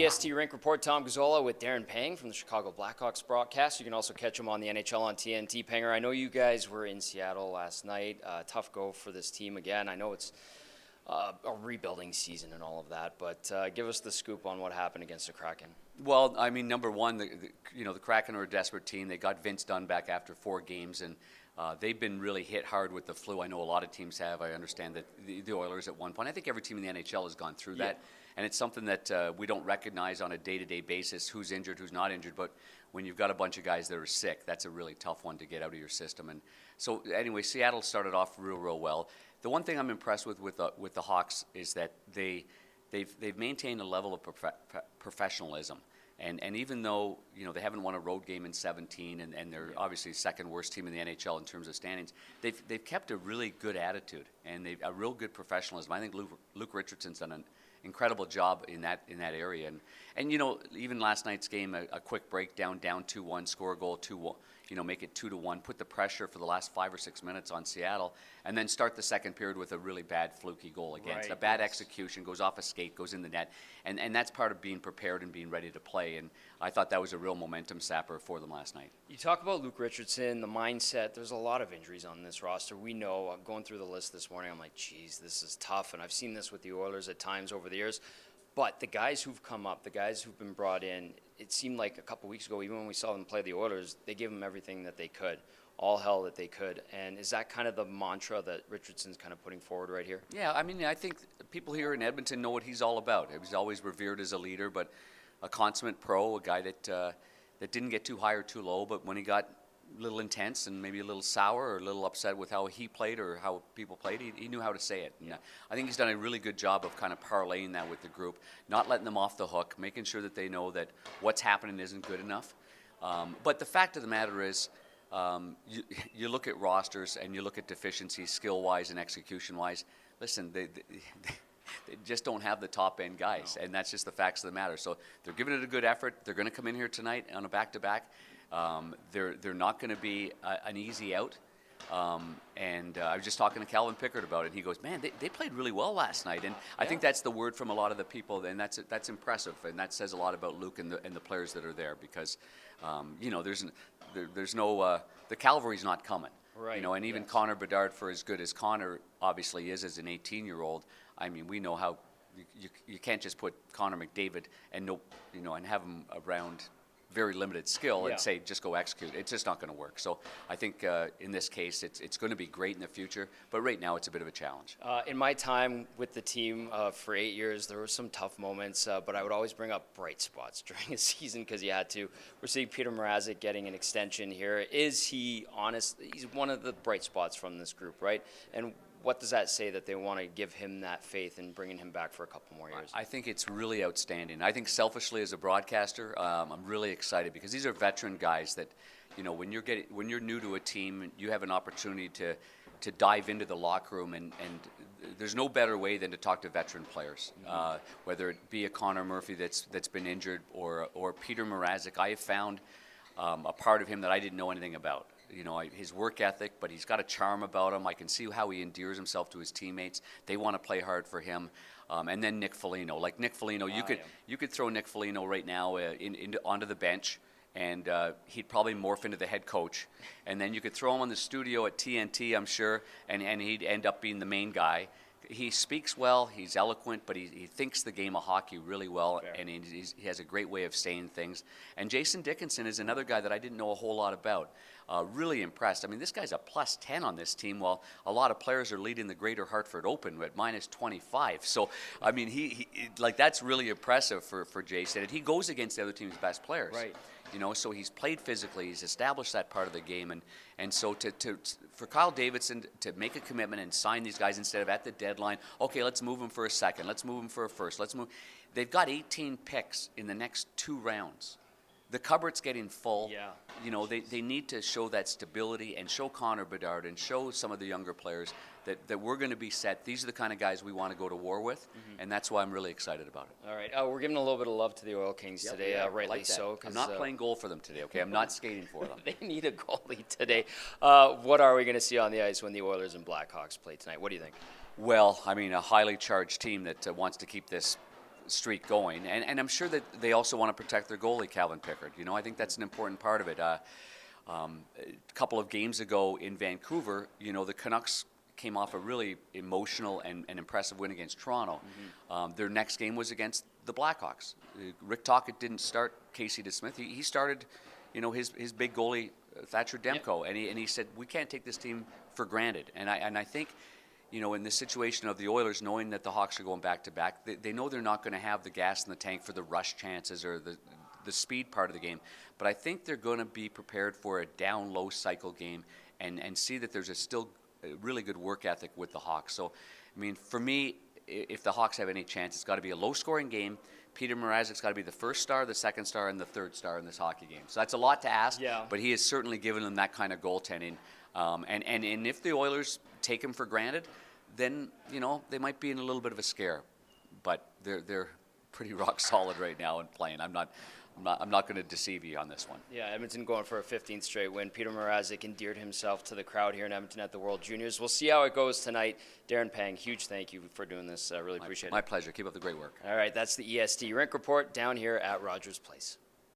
EST Rink Report, Tom Gazzola with Darren Pang from the Chicago Blackhawks broadcast. You can also catch him on the NHL on TNT. Panger, I know you guys were in Seattle last night. Tough go for this team again. I know it's a rebuilding season and all of that, but give us the scoop on what happened against the Kraken. Well, I mean, number one, the Kraken are a desperate team. They got Vince Dunn back after 4 games, and they've been really hit hard with the flu. I know a lot of teams have. I understand that the Oilers at one point, I think every team in the NHL has gone through that. And it's something that we don't recognize on a day-to-day basis, who's injured, who's not injured. But when you've got a bunch of guys that are sick, that's a really tough one to get out of your system. And so anyway, Seattle started off real well. The one thing I'm impressed with the Hawks is that they've maintained a level of professionalism. And even though they haven't won a road game in 17, and they're obviously second worst team in the NHL in terms of standings, they've kept a really good attitude and a real good professionalism. I think Luke Richardson's done an incredible job in that area. And even last night's game, a quick breakdown, down 2-1, score a goal 2-1. Make it 2-1, put the pressure for the last 5 or 6 minutes on Seattle, and then start the second period with a really bad fluky goal against. A bad execution, goes off a skate, goes in the net, and that's part of being prepared and being ready to play. And I thought that was a real momentum sapper for them last night. You talk about Luke Richardson, the mindset. There's a lot of injuries on this roster. We know, I'm going through the list this morning, I'm like, geez, this is tough, and I've seen this with the Oilers at times over the years. But the guys who've come up, the guys who've been brought in, it seemed like a couple weeks ago, even when we saw them play the Oilers, they gave them everything that they could, all hell that they could. And is that kind of the mantra that Richardson's kind of putting forward right here? Yeah, I mean, I think people here in Edmonton know what he's all about. He was always revered as a leader, but a consummate pro, a guy that didn't get too high or too low, but when he got a little intense and maybe a little sour or a little upset with how he played or how people played, he knew how to say it. And I think he's done a really good job of kind of parlaying that with the group, not letting them off the hook, making sure that they know that what's happening isn't good enough. But the fact of the matter is, you look at rosters and you look at deficiencies skill-wise and execution-wise. Listen, they just don't have the top-end guys, and that's just the facts of the matter. So they're giving it a good effort. They're going to come in here tonight on a back-to-back. They're not going to be an easy out. And I was just talking to Calvin Pickard about it. He goes, man, they played really well last night. And I think that's the word from a lot of the people, and that's impressive. And that says a lot about Luke and the players that are there because, there's no the cavalry's not coming. Right. And even Connor Bedard, for as good as Connor obviously is as an 18-year-old, I mean, we know how you can't just put Connor McDavid and and have him around very limited skill and say just go execute. It's just not going to work. So I think in this case it's going to be great in the future, but right now it's a bit of a challenge. In my time with the team for 8 years, there were some tough moments, but I would always bring up bright spots during a season because you had to. We're seeing Peter Mrazek getting an extension here. Is he honest? He's one of the bright spots from this group, right? And what does that say that they want to give him that faith in bringing him back for a couple more years? I think it's really outstanding. I think selfishly as a broadcaster, I'm really excited because these are veteran guys that, when you're new to a team, you have an opportunity to dive into the locker room, and there's no better way than to talk to veteran players, whether it be a Connor Murphy that's been injured or Peter Mrazek. I have found a part of him that I didn't know anything about. His work ethic, but he's got a charm about him. I can see how he endears himself to his teammates. They want to play hard for him. And then Nick Foligno. Like Nick Foligno, you could throw Nick Foligno right now onto the bench, and he'd probably morph into the head coach. And then you could throw him on the studio at TNT, I'm sure, and he'd end up being the main guy. He speaks well, he's eloquent, but he thinks the game of hockey really well, and he has a great way of saying things. And Jason Dickinson is another guy that I didn't know a whole lot about. Really impressed. I mean, this guy's a plus 10 on this team, while a lot of players are leading the Greater Hartford Open at minus 25. So, I mean, he that's really impressive for Jason. And he goes against the other team's best players. Right. So he's played physically, he's established that part of the game, and so for Kyle Davidson to make a commitment and sign these guys instead of at the deadline, okay, let's move them for a second, let's move them for a first, they've got 18 picks in the next 2 rounds. The cupboard's getting full. Yeah. They need to show that stability and show Connor Bedard and show some of the younger players that we're going to be set. These are the kind of guys we want to go to war with, and that's why I'm really excited about it. All right. We're giving a little bit of love to the Oil Kings today, rightly like so. I'm not playing goal for them today, okay? I'm not skating for them. They need a goalie today. What are we going to see on the ice when the Oilers and Blackhawks play tonight? What do you think? Well, I mean, a highly charged team that wants to keep this streak going, and I'm sure that they also want to protect their goalie, Calvin Pickard. You know, I think that's an important part of it. A couple of games ago in Vancouver, you know, the Canucks came off a really emotional and impressive win against Toronto. Their next game was against the Blackhawks. Rick Tocchet didn't start Casey DeSmith. He started, you know, his big goalie, Thatcher Demko, and he said, we can't take this team for granted. And I think, you know, in the situation of the Oilers, knowing that the Hawks are going back-to-back, they know they're not going to have the gas in the tank for the rush chances or the speed part of the game. But I think they're going to be prepared for a down-low cycle game and see that there's still a really good work ethic with the Hawks. So, I mean, for me, if the Hawks have any chance, it's got to be a low-scoring game. Peter Mrazek's got to be the first star, the second star, and the third star in this hockey game. So that's a lot to ask, but he has certainly given them that kind of goaltending. And if the Oilers take him for granted, then, you know, they might be in a little bit of a scare. But they're pretty rock solid right now and playing. I'm not going to deceive you on this one. Yeah, Edmonton going for a 15th straight win. Peter Mrazek endeared himself to the crowd here in Edmonton at the World Juniors. We'll see how it goes tonight. Darren Pang, huge thank you for doing this. I really appreciate it. My pleasure. Keep up the great work. All right, that's the EST Rink Report down here at Rogers Place.